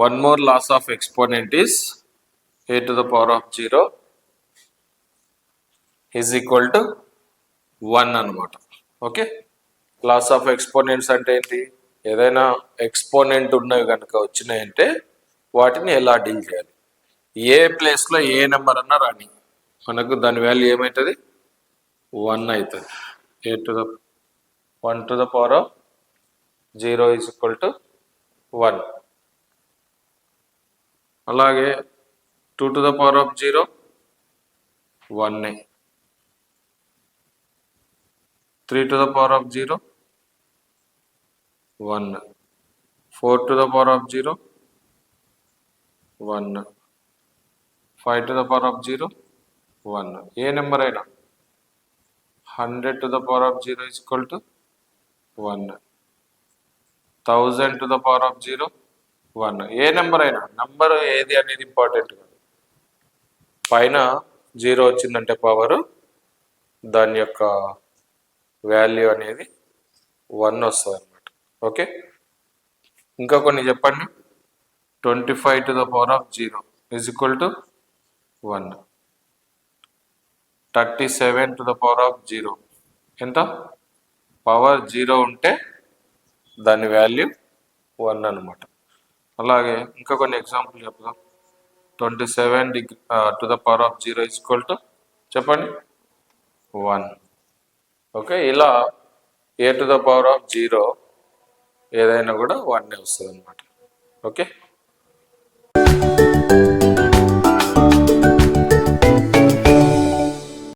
one more loss of exponent is a to the power of 0 is equal to 1 అనమాట. Okay, loss of exponents అంటే ఏంటి? ఏదైనా exponent ఉన్నవి కనుక వచ్చినాయంటే వాటిని ఎలా డీల్ చేయాలి? ఏ ప్లేస్లో ఏ నెంబర్ అన్నా రాని మనకు దాని వాల్యూ ఏమవుతుంది? 1 అవుతుంది. A to the 1 to the power of 0 is equal to 1. అలాగే 2 to the power of 0 1. 3 to the power of 0 1. 4 to the power of 0 1. 5 to the power of 0 1. A number అయినా 100 to the power of 0 is equal to 1. 1000 to the power of 0 1. A number అయినా, number ఏది అనేది important కాదు. పైన 0 వచ్చిందంటే power దాని యొక్క value అనేది 1 వస్తుంది అనమాట. ఓకే, ఇంకా కొన్ని చెప్పండి. 25 to the power of 0 is equal to 1. 37 to the power of 0 ఎంత? పవర్ 0 ఉంటే దాని వాల్యూ 1 అనమాట. అలాగే ఇంకా కొన్ని ఎగ్జాంపుల్ చెప్తాం. 27 to the power of 0 is equal to చెప్పండి 1. ఓకే, ఇలా A to the power of 0 ఏదైనా కూడా 1 వస్తుంది అనమాట. ఓకే.